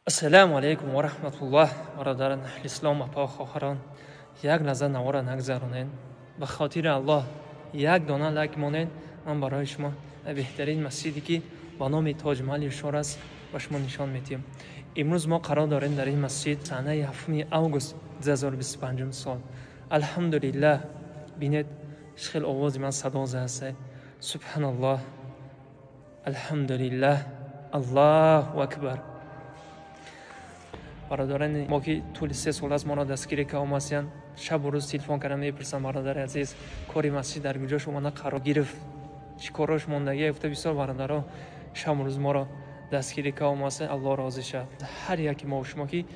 Ассаляму алейкум ва рахматуллоҳ. Бародарон аҳли ислом ва похоҳарон, як лаҳза навора нагзаронед. Ба хотири Аллоҳ як дона лайк монед. Ман барои шумо беҳтарин масҷиде ки ба номи Тоҷ-Маҳалли Шор аст ба шумо нишон медиҳем. Имрӯз мо қарор дорем дар ин масҷид санаи 7 август 2025 сол. Алҳамдулиллаҳ, бинед шихел овози ман садо зааст. Субҳаналлоҳ, алҳамдулиллаҳ, Аллоҳу акбар. бародарони мо ки тӯли 3 сол аст моро дастгирӣ карданд, шабу рӯз телефон кардам мепурсам: бародари азиз, кори масҷид дар куҷо шумо қарор гирифт, чӣ корош мондагӣ? Гуфта бисёр бародаро шабу рӯз моро дастгирӣ карданд. Аллоҳ розӣ шавад. ҳар яки мо шумо ки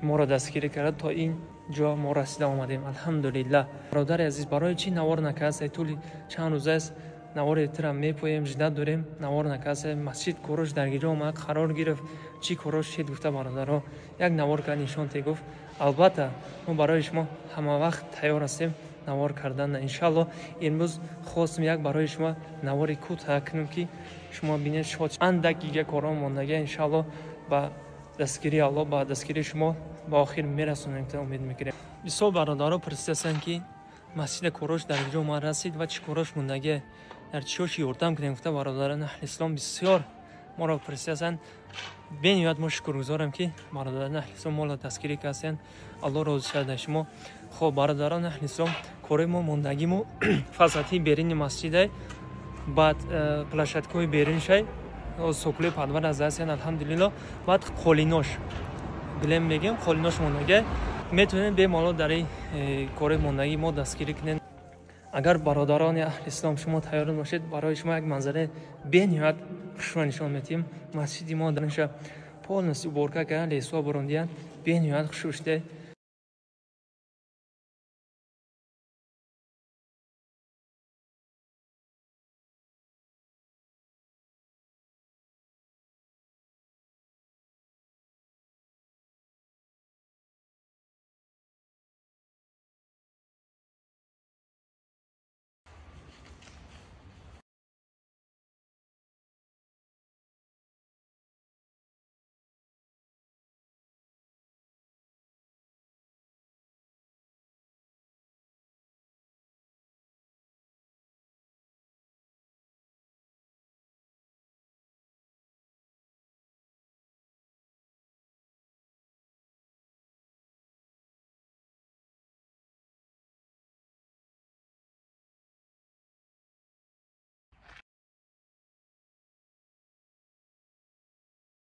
моро дастгирӣ кард то ин ҷо мо расида омадем. Алҳамдулиллаҳ. бародари азиз, барои чӣ навор накардед? тӯли чанд рӯз аст навори тира мепоем, жиддат дорем, навор накардед. масҷид корош дар куҷо омад қарор гирифт, чӣ корош шед? Гуфта бародаро як навор кард, нишон те гуфт. албатта мо барои шумо ҳама вақт тайёр ҳастем навор кардан. иншаллоҳ имрӯз хостем як барои шумо навори кӯтах кунем ки шумо бинед шод. андак дига корон мондагӣ иншаллоҳ ба дастгирии Аллоҳ, ба дастгирии шумо ба охир мерасонем та умед мекунем. бисёр бародаро пурсиданд ки масҷиди корош дар куҷо омад расид ва чӣ корош мондагӣ, дар чӣ ёрдам кунем? Гуфта бародарони аҳли ислом бисёр моро пурсиданд. бениҳоят мо шукргузорам ки бародарони аҳли ислом моро дастгирӣ карданд. Аллоҳ розӣ шавад аз шумо. хоб бародарони аҳли ислом, кори мо мондагимо фасати берини масҷиде, баъд плашадкои бериншай сокуле падвар азасиян. алҳамдулиллаҳ. баъд қолинош билем мегем, қолинош мондагӣ метавонем бемало дар ин кори мондагӣ мо дастгирӣ кунем. агар бародарони аҳли ислом шумо тайёр бошед, барои шумо як манзараи бениҳоят хушро нишон медиҳем. масҷиди мо дарша полностью уборка кардан, лесҳо бурондиян, бениҳоят хуш шуде.